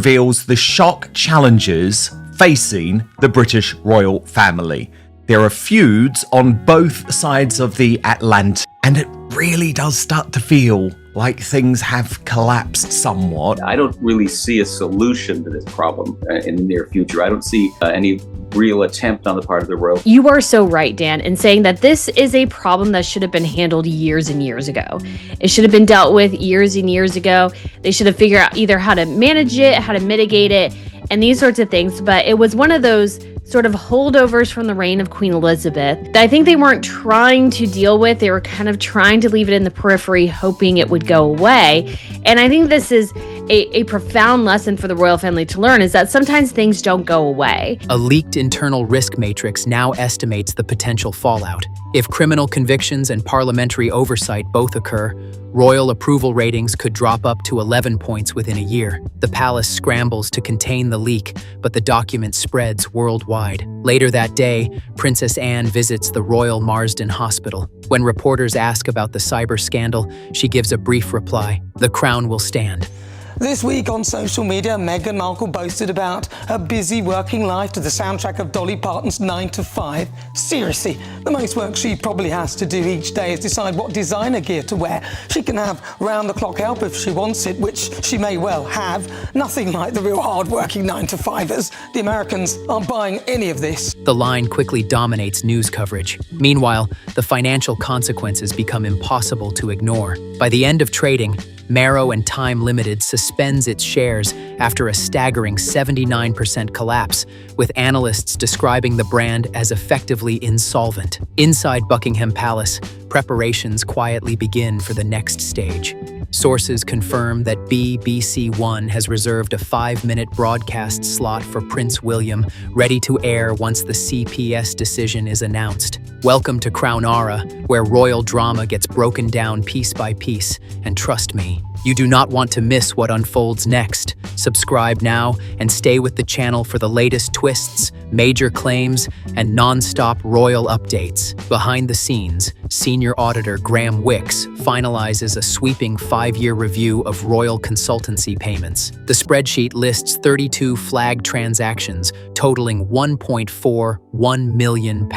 reveals the shock challenges facing the British royal family. There are feuds on both sides of the Atlantic, and it really does start to feel like things have collapsed somewhat. I don't really see a solution to this problem in the near future. I don't see any real attempt on the part of the royal. You are so right, Dan, in saying that this is a problem that should have been handled years and years ago. It should have been dealt with years and years ago. They should have figured out either how to manage it, how to mitigate it, and these sorts of things. But it was one of those sort of holdovers from the reign of Queen Elizabeth that I think they weren't trying to deal with. They were kind of trying to leave it in the periphery, hoping it would go away. And I think this is a profound lesson for the royal family to learn, is that sometimes things don't go away. A leaked internal risk matrix now estimates the potential fallout. If criminal convictions and parliamentary oversight both occur, royal approval ratings could drop up to 11 points within a year. The palace scrambles to contain the leak, but the document spreads worldwide. Later that day, Princess Anne visits the Royal Marsden Hospital. When reporters ask about the cyber scandal, she gives a brief reply: "The crown will stand." This week on social media, Meghan Markle boasted about her busy working life to the soundtrack of Dolly Parton's 9 to 5. Seriously, the most work she probably has to do each day is decide what designer gear to wear. She can have round-the-clock help if she wants it, which she may well have. Nothing like the real hard-working 9 to 5ers. The Americans aren't buying any of this. The line quickly dominates news coverage. Meanwhile, the financial consequences become impossible to ignore. By the end of trading, Marrow and Time Limited suspends its shares after a staggering 79% collapse, with analysts describing the brand as effectively insolvent. Inside Buckingham Palace, preparations quietly begin for the next stage. Sources confirm that BBC One has reserved a 5-minute broadcast slot for Prince William, ready to air once the CPS decision is announced. Welcome to Crown Aura, where royal drama gets broken down piece by piece, and trust me, you do not want to miss what unfolds next. Subscribe now and stay with the channel for the latest twists, major claims, and non-stop royal updates. Behind the scenes, Senior Auditor Graham Wicks finalizes a sweeping 5-year review of royal consultancy payments. The spreadsheet lists 32 flagged transactions totaling £1.41 million.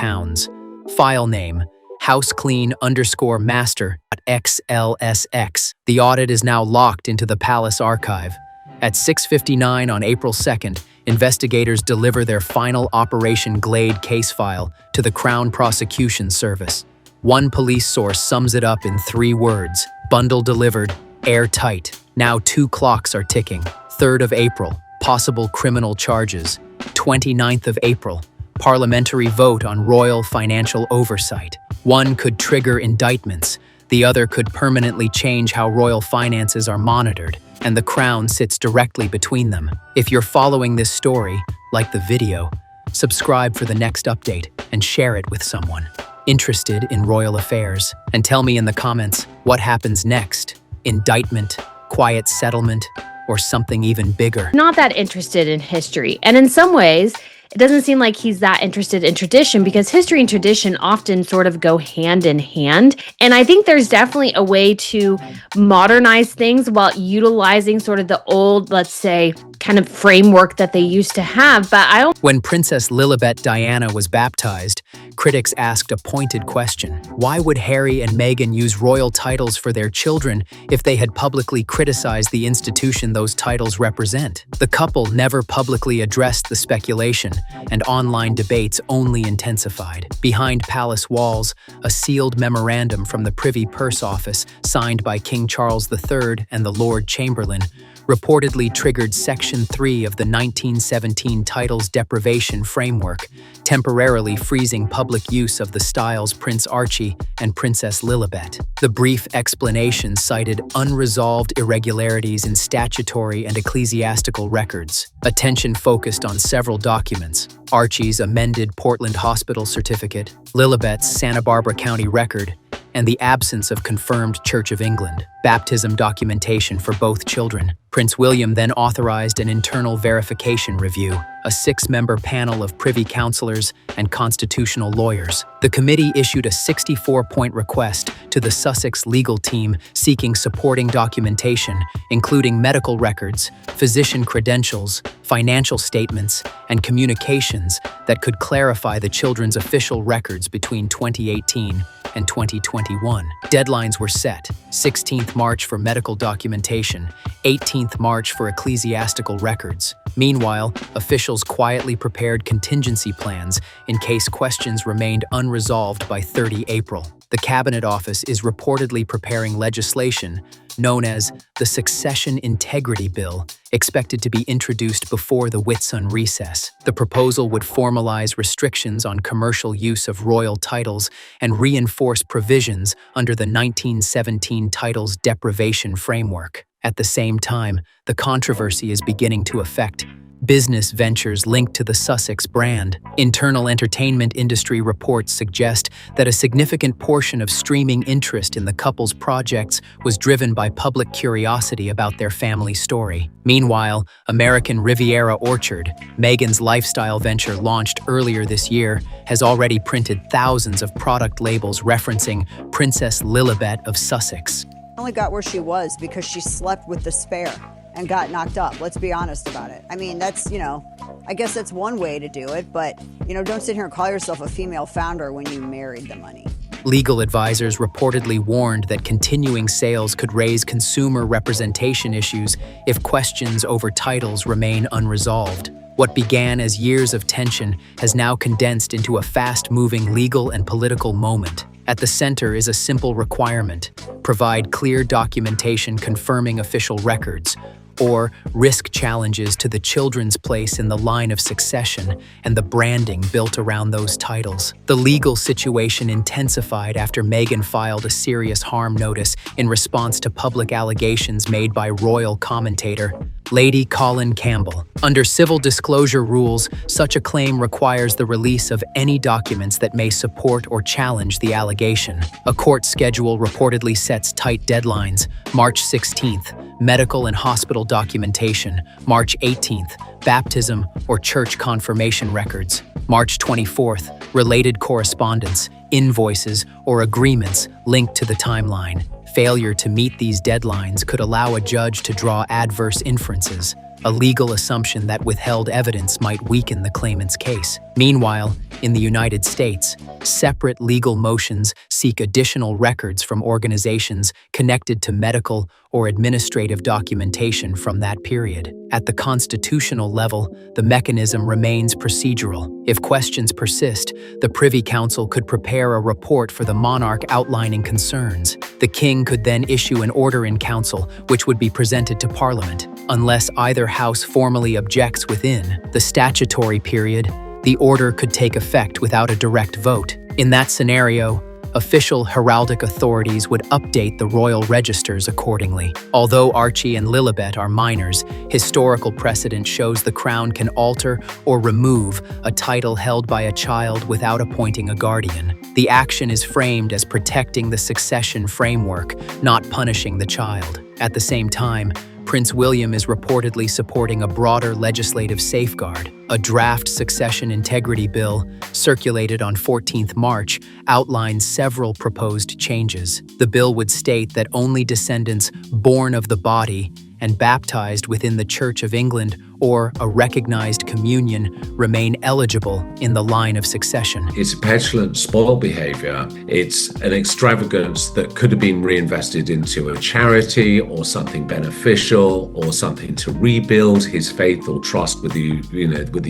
File name: houseclean_master.xlsx. The audit is now locked into the palace archive. At 6:59 on April 2nd, investigators deliver their final Operation Glade case file to the Crown Prosecution Service. One police source sums it up in 3 words: bundle delivered, airtight. Now 2 clocks are ticking. 3rd of April, possible criminal charges. 29th of April, parliamentary vote on royal financial oversight. One could trigger indictments, the other could permanently change how royal finances are monitored, and the crown sits directly between them. If you're following this story, like the video, subscribe for the next update and share it with someone interested in royal affairs. And tell me in the comments, what happens next? Indictment, quiet settlement, or something even bigger? Not that interested in history, and in some ways, it doesn't seem like he's that interested in tradition, because history and tradition often sort of go hand in hand. And I think there's definitely a way to modernize things while utilizing sort of the old, let's say, kind of framework that they used to have. But I don't. When Princess Lilibet Diana was baptized, critics asked a pointed question. Why would Harry and Meghan use royal titles for their children if they had publicly criticized the institution those titles represent? The couple never publicly addressed the speculation, and online debates only intensified. Behind palace walls, a sealed memorandum from the Privy Purse Office, signed by King Charles III and the Lord Chamberlain, reportedly triggered Section 3 of the 1917 Titles Deprivation Framework, temporarily freezing public use of the styles Prince Archie and Princess Lilibet. The brief explanation cited unresolved irregularities in statutory and ecclesiastical records. Attention focused on several documents: Archie's amended Portland Hospital certificate, Lilibet's Santa Barbara County record, and the absence of confirmed Church of England baptism documentation for both children. Prince William then authorized an internal verification review, a 6-member panel of privy councillors and constitutional lawyers. The committee issued a 64-point request to the Sussex legal team seeking supporting documentation, including medical records, physician credentials, financial statements, and communications that could clarify the children's official records between 2018 and 2021. Deadlines were set: 16th March for medical documentation, 18th March for ecclesiastical records. Meanwhile, officials quietly prepared contingency plans in case questions remained unresolved by 30 April. The Cabinet Office is reportedly preparing legislation known as the Succession Integrity Bill, expected to be introduced before the Whitsun recess. The proposal would formalize restrictions on commercial use of royal titles and reinforce provisions under the 1917 Titles Deprivation Framework. At the same time, the controversy is beginning to affect business ventures linked to the Sussex brand. Internal entertainment industry reports suggest that a significant portion of streaming interest in the couple's projects was driven by public curiosity about their family story. Meanwhile, American Riviera Orchard, Meghan's lifestyle venture launched earlier this year, has already printed thousands of product labels referencing Princess Lilibet of Sussex. Only got where she was because she slept with the spare and got knocked up. Let's be honest about it. I mean, that's, I guess that's one way to do it, but, don't sit here and call yourself a female founder when you married the money. Legal advisors reportedly warned that continuing sales could raise consumer representation issues if questions over titles remain unresolved. What began as years of tension has now condensed into a fast-moving legal and political moment. At the center is a simple requirement: provide clear documentation confirming official records, or risk challenges to the children's place in the line of succession and the branding built around those titles. The legal situation intensified after Meghan filed a serious harm notice in response to public allegations made by royal commentator Lady Colin Campbell. Under civil disclosure rules, such a claim requires the release of any documents that may support or challenge the allegation. A court schedule reportedly sets tight deadlines: March 16th, medical and hospital documentation; March 18th, baptism or church confirmation records; March 24th, related correspondence, invoices, or agreements linked to the timeline. Failure to meet these deadlines could allow a judge to draw adverse inferences, a legal assumption that withheld evidence might weaken the claimant's case. Meanwhile, in the United States, separate legal motions seek additional records from organizations connected to medical or administrative documentation from that period. At the constitutional level, the mechanism remains procedural. If questions persist, the Privy Council could prepare a report for the monarch outlining concerns. The king could then issue an order in council, which would be presented to Parliament. Unless either house formally objects within the statutory period, the order could take effect without a direct vote. In that scenario, official heraldic authorities would update the royal registers accordingly. Although Archie and Lilibet are minors, historical precedent shows the crown can alter or remove a title held by a child without appointing a guardian. The action is framed as protecting the succession framework, not punishing the child. At the same time, Prince William is reportedly supporting a broader legislative safeguard. A draft succession integrity bill, circulated on 14th March, outlines several proposed changes. The bill would state that only descendants born of the body and baptized within the Church of England or a recognized communion remain eligible in the line of succession. It's a petulant, spoiled behavior. It's an extravagance that could have been reinvested into a charity or something beneficial or something to rebuild his faith or trust with the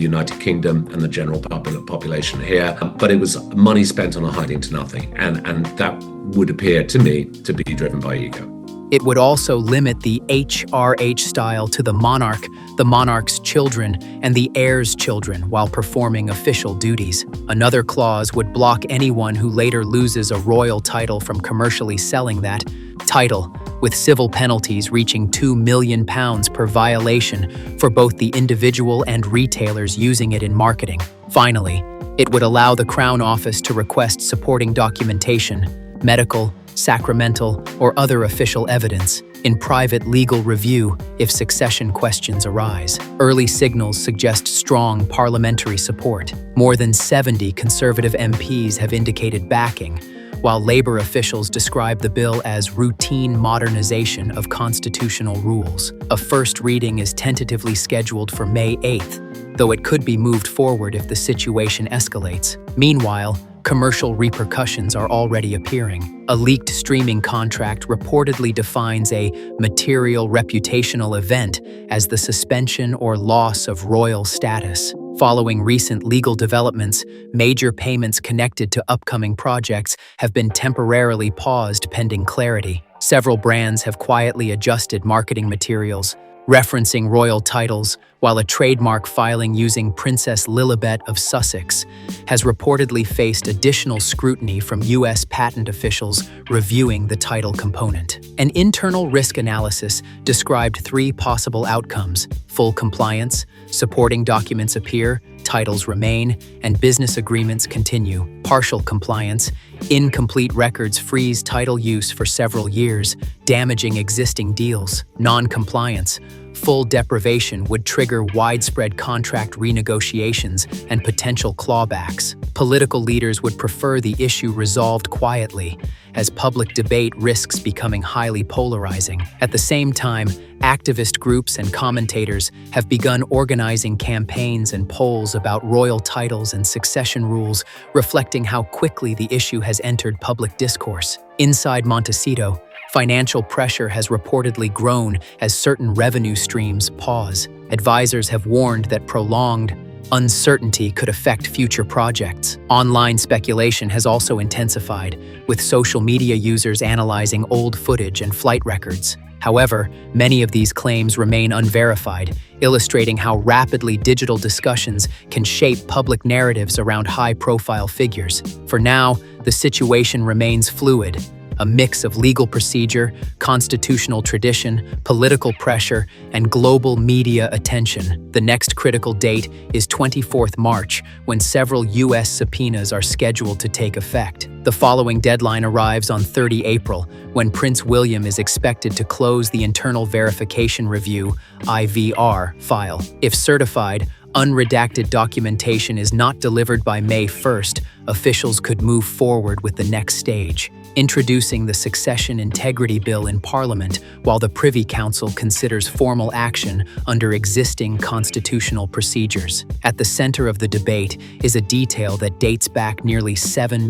United Kingdom and the general population here. But it was money spent on a hiding to nothing. And that would appear to me to be driven by ego. It would also limit the HRH style to the monarch's children, and the heir's children while performing official duties. Another clause would block anyone who later loses a royal title from commercially selling that title, with civil penalties reaching £2 million per violation for both the individual and retailers using it in marketing. Finally, it would allow the Crown Office to request supporting documentation, medical sacramental, or other official evidence, in private legal review if succession questions arise. Early signals suggest strong parliamentary support. More than 70 Conservative MPs have indicated backing, while Labour officials describe the bill as routine modernization of constitutional rules. A first reading is tentatively scheduled for May 8th, though it could be moved forward if the situation escalates. Meanwhile, commercial repercussions are already appearing. A leaked streaming contract reportedly defines a material reputational event as the suspension or loss of royal status. Following recent legal developments, major payments connected to upcoming projects have been temporarily paused pending clarity. Several brands have quietly adjusted marketing materials, referencing royal titles, while a trademark filing using Princess Lilibet of Sussex has reportedly faced additional scrutiny from U.S. patent officials reviewing the title component. An internal risk analysis described 3 possible outcomes: full compliance, supporting documents appear, titles remain, and business agreements continue; partial compliance, incomplete records freeze title use for several years, damaging existing deals; non-compliance, full deprivation would trigger widespread contract renegotiations and potential clawbacks. Political leaders would prefer the issue resolved quietly, as public debate risks becoming highly polarizing. At the same time, activist groups and commentators have begun organizing campaigns and polls about royal titles and succession rules, reflecting how quickly the issue has entered public discourse. Inside Montecito, financial pressure has reportedly grown as certain revenue streams pause. Advisors have warned that prolonged uncertainty could affect future projects. Online speculation has also intensified, with social media users analyzing old footage and flight records. However, many of these claims remain unverified, illustrating how rapidly digital discussions can shape public narratives around high-profile figures. For now, the situation remains fluid, a mix of legal procedure, constitutional tradition, political pressure, and global media attention. The next critical date is 24th March, when several U.S. subpoenas are scheduled to take effect. The following deadline arrives on 30 April, when Prince William is expected to close the Internal Verification Review (IVR) file. If certified, unredacted documentation is not delivered by May 1st, officials could move forward with the next stage, introducing the Succession Integrity Bill in Parliament while the Privy Council considers formal action under existing constitutional procedures. At the center of the debate is a detail that dates back nearly 7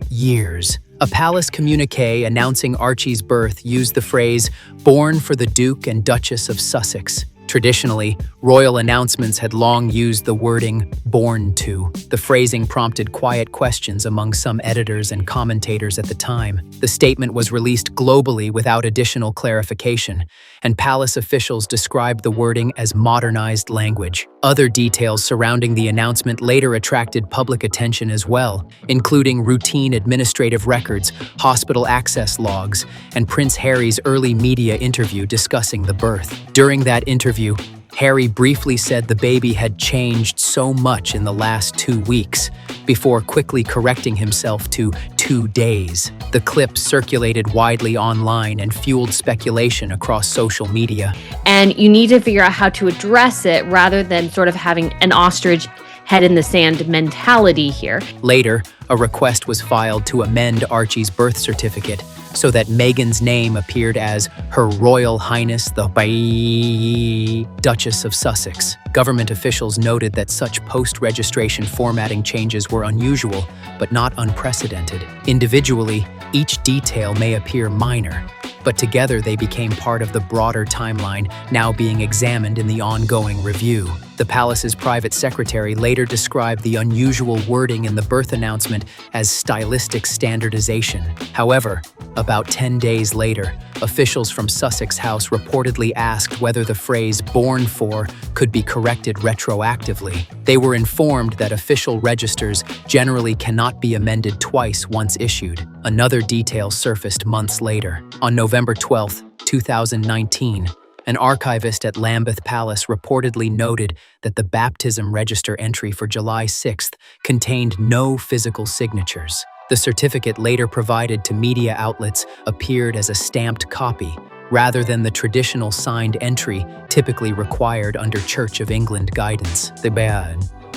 years. A palace communiqué announcing Archie's birth used the phrase, "born for the Duke and Duchess of Sussex." Traditionally, royal announcements had long used the wording "born to." The phrasing prompted quiet questions among some editors and commentators at the time. The statement was released globally without additional clarification, and palace officials described the wording as modernized language. Other details surrounding the announcement later attracted public attention as well, including routine administrative records, hospital access logs, and Prince Harry's early media interview discussing the birth. During that interview, Harry briefly said the baby had changed so much in the last 2 weeks, before quickly correcting himself to 2 days. The clip circulated widely online and fueled speculation across social media. And you need to figure out how to address it rather than sort of having an ostrich head in the sand mentality here. Later, a request was filed to amend Archie's birth certificate so that Meghan's name appeared as Her Royal Highness the Duchess of Sussex. Government officials noted that such post-registration formatting changes were unusual, but not unprecedented. Individually, each detail may appear minor, but together they became part of the broader timeline now being examined in the ongoing review. The palace's private secretary later described the unusual wording in the birth announcement as stylistic standardization. However, about 10 days later, officials from Sussex House reportedly asked whether the phrase "born for" could be corrected retroactively. They were informed that official registers generally cannot be amended twice once issued. Another detail surfaced months later. On November 12, 2019, an archivist at Lambeth Palace reportedly noted that the baptism register entry for July 6th contained no physical signatures. The certificate later provided to media outlets appeared as a stamped copy, rather than the traditional signed entry typically required under Church of England guidance. The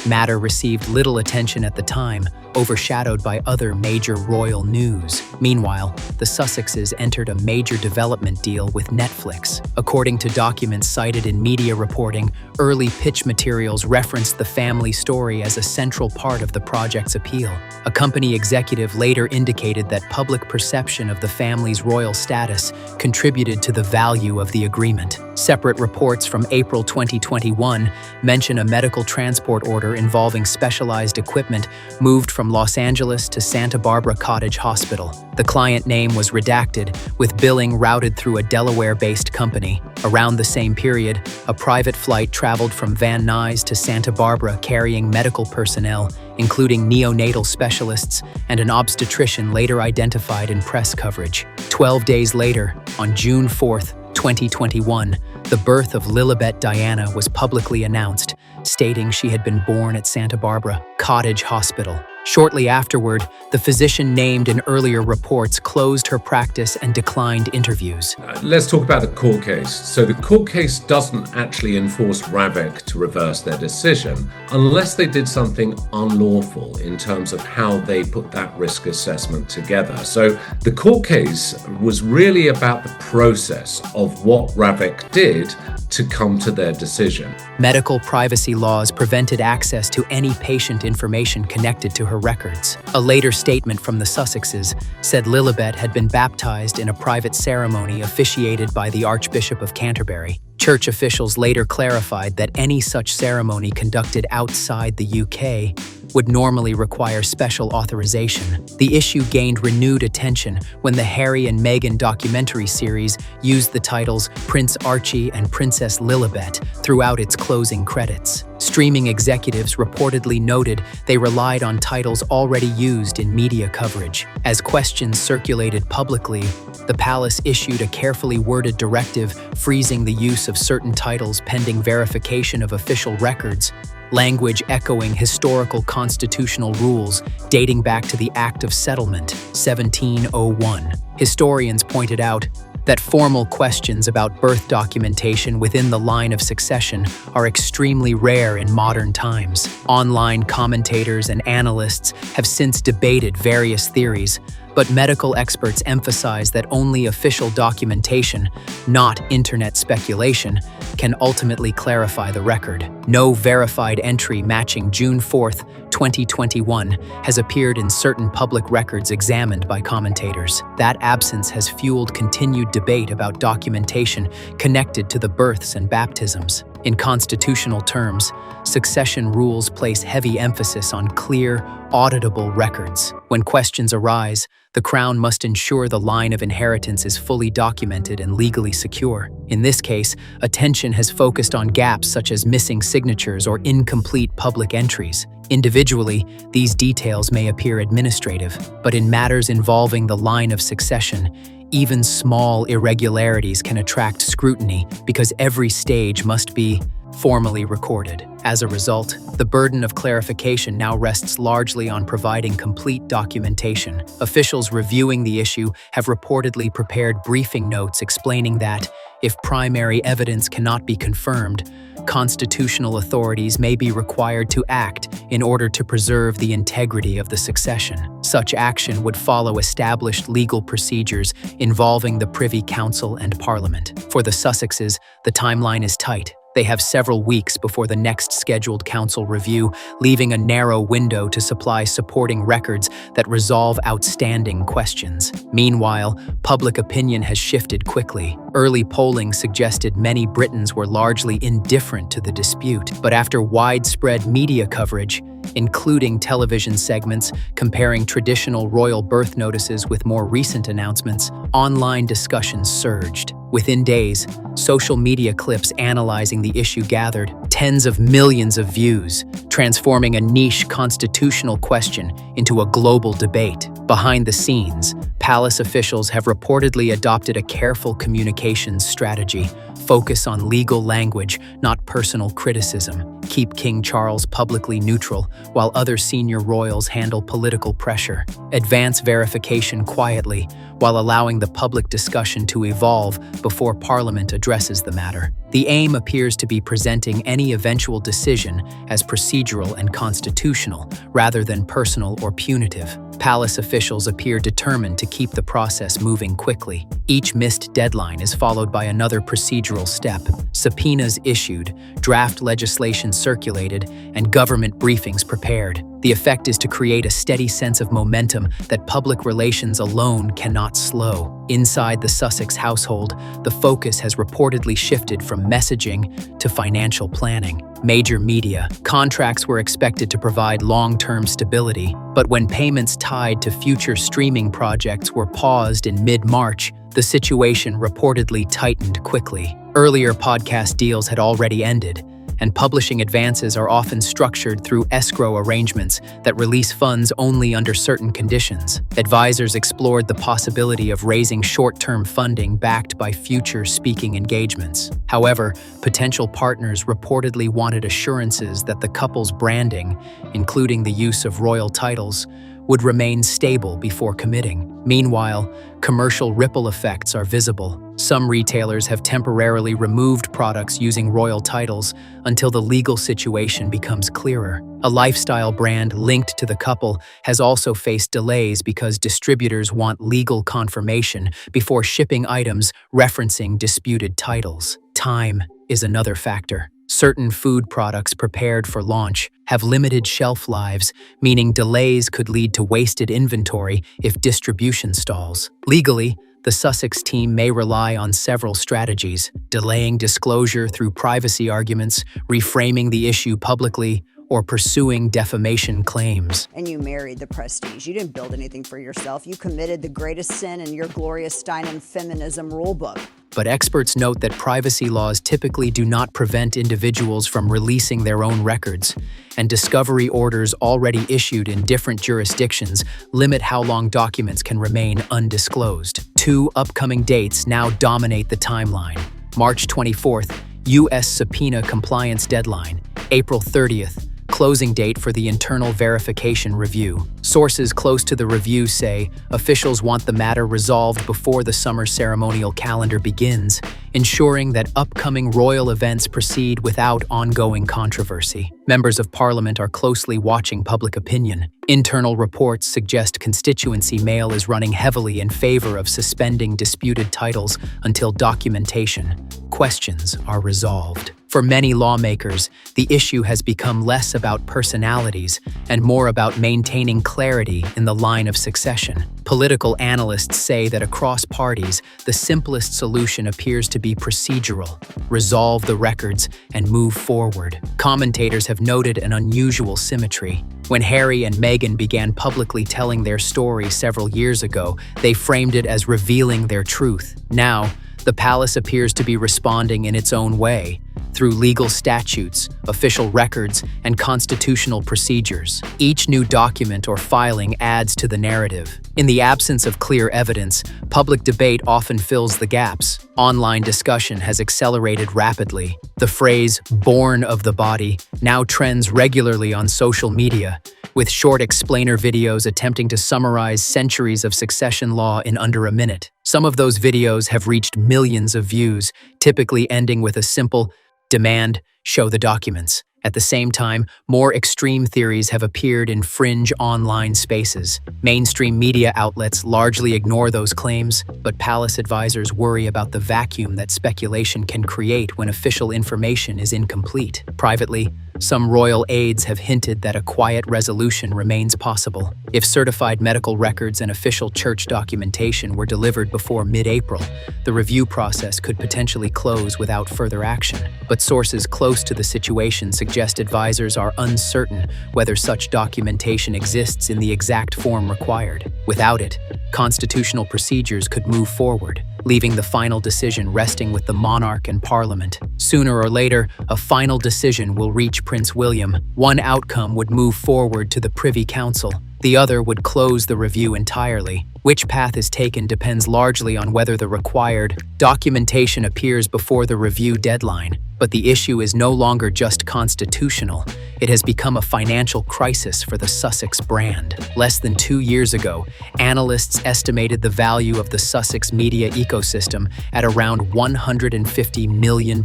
matter received little attention at the time, overshadowed by other major royal news. Meanwhile, the Sussexes entered a major development deal with Netflix. According to documents cited in media reporting, early pitch materials referenced the family story as a central part of the project's appeal. A company executive later indicated that public perception of the family's royal status contributed to the value of the agreement. Separate reports from April 2021 mention a medical transport order involving specialized equipment moved from Los Angeles to Santa Barbara Cottage Hospital. The client name was redacted, with billing routed through a Delaware-based company. Around the same period, a private flight traveled from Van Nuys to Santa Barbara carrying medical personnel, including neonatal specialists and an obstetrician later identified in press coverage. 12 days later, on June 4, 2021, the birth of Lilibet Diana was publicly announced, stating she had been born at Santa Barbara Cottage Hospital. Shortly afterward, the physician named in earlier reports closed her practice and declined interviews. Let's talk about the court case. So the court case doesn't actually enforce Ravek to reverse their decision unless they did something unlawful in terms of how they put that risk assessment together. So the court case was really about the process of what Ravek did to come to their decision. Medical privacy laws prevented access to any patient information connected to her records. A later statement from the Sussexes said Lilibet had been baptized in a private ceremony officiated by the Archbishop of Canterbury. Church officials later clarified that any such ceremony conducted outside the UK would normally require special authorization. The issue gained renewed attention when the Harry and Meghan documentary series used the titles Prince Archie and Princess Lilibet throughout its closing credits. Streaming executives reportedly noted they relied on titles already used in media coverage. As questions circulated publicly, the palace issued a carefully worded directive freezing the use of certain titles pending verification of official records, language echoing historical constitutional rules dating back to the Act of Settlement, 1701. Historians pointed out that formal questions about birth documentation within the line of succession are extremely rare in modern times. Online commentators and analysts have since debated various theories, but medical experts emphasize that only official documentation, not internet speculation, can ultimately clarify the record. No verified entry matching June 4, 2021 has appeared in certain public records examined by commentators. That absence has fueled continued debate about documentation connected to the births and baptisms. In constitutional terms, succession rules place heavy emphasis on clear, auditable records. When questions arise, the Crown must ensure the line of inheritance is fully documented and legally secure. In this case, attention has focused on gaps such as missing signatures or incomplete public entries. Individually, these details may appear administrative, but in matters involving the line of succession, even small irregularities can attract scrutiny because every stage must be formally recorded. As a result, the burden of clarification now rests largely on providing complete documentation. Officials reviewing the issue have reportedly prepared briefing notes explaining that, if primary evidence cannot be confirmed, constitutional authorities may be required to act in order to preserve the integrity of the succession. Such action would follow established legal procedures involving the Privy Council and Parliament. For the Sussexes, the timeline is tight. They have several weeks before the next scheduled council review, leaving a narrow window to supply supporting records that resolve outstanding questions. Meanwhile, public opinion has shifted quickly. Early polling suggested many Britons were largely indifferent to the dispute, but after widespread media coverage, including television segments comparing traditional royal birth notices with more recent announcements, online discussions surged. Within days, social media clips analyzing the issue gathered tens of millions of views, transforming a niche constitutional question into a global debate. Behind the scenes, palace officials have reportedly adopted a careful communications strategy, focus on legal language, not personal criticism. keep King Charles publicly neutral, while other senior royals handle political pressure. Advance verification quietly, while allowing the public discussion to evolve before Parliament addresses the matter. The aim appears to be presenting any eventual decision as procedural and constitutional, rather than personal or punitive. Palace officials appear determined to keep the process moving quickly. Each missed deadline is followed by another procedural step. Subpoenas issued, draft legislation circulated, and government briefings prepared. The effect is to create a steady sense of momentum that public relations alone cannot slow. Inside the Sussex household, the focus has reportedly shifted from messaging to financial planning. Major media contracts were expected to provide long-term stability, but when payments tied to future streaming projects were paused in mid-March, the situation reportedly tightened quickly. Earlier podcast deals had already ended, and publishing advances are often structured through escrow arrangements that release funds only under certain conditions. Advisors explored the possibility of raising short-term funding backed by future speaking engagements. However, potential partners reportedly wanted assurances that the couple's branding, including the use of royal titles, would remain stable before committing. Meanwhile, commercial ripple effects are visible. Some retailers have temporarily removed products using royal titles until the legal situation becomes clearer. A lifestyle brand linked to the couple has also faced delays because distributors want legal confirmation before shipping items referencing disputed titles. Time is another factor. Certain food products prepared for launch have limited shelf lives, meaning delays could lead to wasted inventory if distribution stalls. Legally, the Sussex team may rely on several strategies: delaying disclosure through privacy arguments, reframing the issue publicly, or pursuing defamation claims. And you married the prestige. You didn't build anything for yourself. You committed the greatest sin in your Gloria Steinem feminism rulebook. But experts note that privacy laws typically do not prevent individuals from releasing their own records, and discovery orders already issued in different jurisdictions limit how long documents can remain undisclosed. Two upcoming dates now dominate the timeline. March 24th, U.S. subpoena compliance deadline. April 30th, closing date for the internal verification review. Sources close to the review say officials want the matter resolved before the summer ceremonial calendar begins, ensuring that upcoming royal events proceed without ongoing controversy. Members of Parliament are closely watching public opinion. Internal reports suggest constituency mail is running heavily in favor of suspending disputed titles until documentation questions are resolved. For many lawmakers, the issue has become less about personalities and more about maintaining clarity in the line of succession. Political analysts say that across parties, the simplest solution appears to be procedural: resolve the records and move forward. Commentators have noted an unusual symmetry. When Harry and Meghan began publicly telling their story several years ago, they framed it as revealing their truth. Now, the palace appears to be responding in its own way, through legal statutes, official records, and constitutional procedures. Each new document or filing adds to the narrative. In the absence of clear evidence, public debate often fills the gaps. Online discussion has accelerated rapidly. The phrase "born of the body" now trends regularly on social media, with short explainer videos attempting to summarize centuries of succession law in under a minute. Some of those videos have reached millions of views, typically ending with a simple demand, show the documents. At the same time, more extreme theories have appeared in fringe online spaces. Mainstream media outlets largely ignore those claims, but palace advisors worry about the vacuum that speculation can create when official information is incomplete. Privately, some royal aides have hinted that a quiet resolution remains possible. If certified medical records and official church documentation were delivered before mid-April, the review process could potentially close without further action. But sources close to the situation suggest advisors are uncertain whether such documentation exists in the exact form required. Without it, constitutional procedures could move forward, leaving the final decision resting with the monarch and Parliament. Sooner or later, a final decision will reach Prince William. One outcome would move forward to the Privy Council. The other would close the review entirely. Which path is taken depends largely on whether the required documentation appears before the review deadline. But the issue is no longer just constitutional. It has become a financial crisis for the Sussex brand. Less than 2 years ago, analysts estimated the value of the Sussex media ecosystem at around £150 million.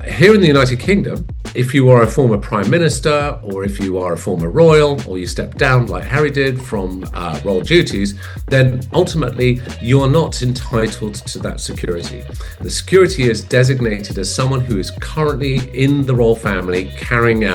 Here in the United Kingdom, if you are a former Prime Minister, or if you are a former royal, or you step down like Harry did from royal duties, then ultimately you are not entitled to that security. The security is designated as someone who is currently in the royal family carrying out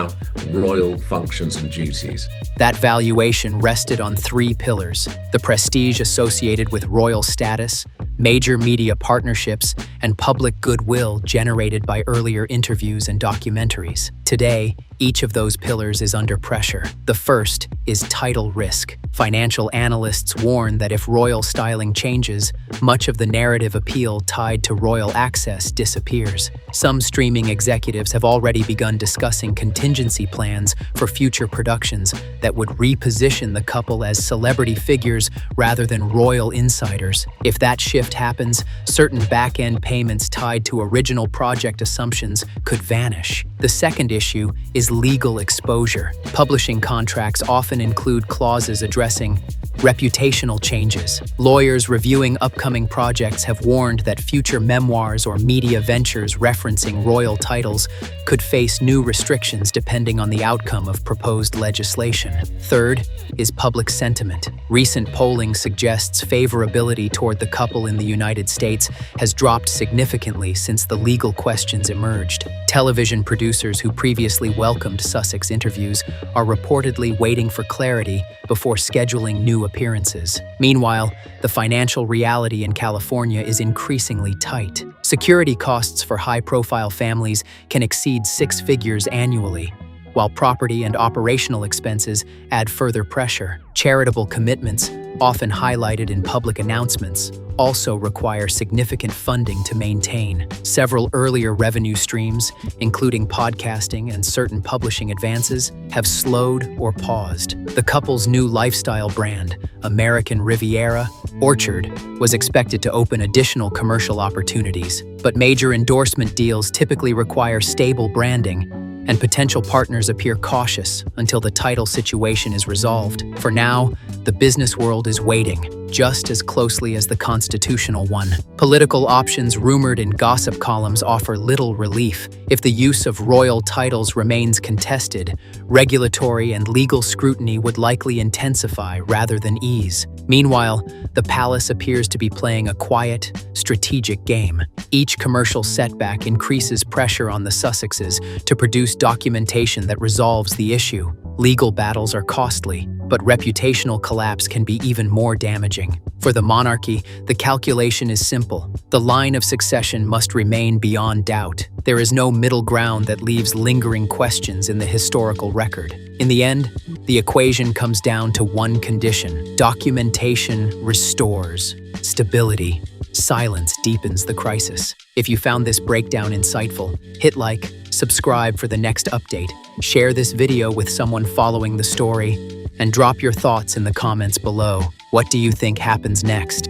royal functions and duties. That valuation rested on 3 pillars: the prestige associated with royal status, major media partnerships, and public goodwill generated by earlier interviews and documentaries. Today, each of those pillars is under pressure. The first is title risk. Financial analysts warn that if royal styling changes, much of the narrative appeal tied to royal access disappears. Some streaming executives have already begun discussing contingency plans for future productions that would reposition the couple as celebrity figures rather than royal insiders. If that shift happens, certain back-end payments tied to original project assumptions could vanish. The second issue is legal exposure. Publishing contracts often include clauses addressing reputational changes. Lawyers reviewing upcoming projects have warned that future memoirs or media ventures referencing royal titles could face new restrictions depending on the outcome of proposed legislation. Third is public sentiment. Recent polling suggests favorability toward the couple in the United States has dropped significantly since the legal questions emerged. Television producers who previously welcomed Sussex interviews are reportedly waiting for clarity before scheduling new appearances. Meanwhile, the financial reality in California is increasingly tight. Security costs for high-profile families can exceed 6 figures annually, while property and operational expenses add further pressure. Charitable commitments, often highlighted in public announcements, also require significant funding to maintain. Several earlier revenue streams, including podcasting and certain publishing advances, have slowed or paused. The couple's new lifestyle brand, American Riviera Orchard, was expected to open additional commercial opportunities, but major endorsement deals typically require stable branding, and potential partners appear cautious until the title situation is resolved. For now, the business world is waiting, just as closely as the constitutional one. Political options rumored in gossip columns offer little relief. If the use of royal titles remains contested, regulatory and legal scrutiny would likely intensify rather than ease. Meanwhile, the palace appears to be playing a quiet, strategic game. Each commercial setback increases pressure on the Sussexes to produce documentation that resolves the issue. Legal battles are costly, but reputational collapse can be even more damaging. For the monarchy, the calculation is simple. The line of succession must remain beyond doubt. There is no middle ground that leaves lingering questions in the historical record. In the end, the equation comes down to one condition: documentation restores stability. Silence deepens the crisis. If you found this breakdown insightful, hit like, subscribe for the next update, share this video with someone following the story, and drop your thoughts in the comments below. What do you think happens next?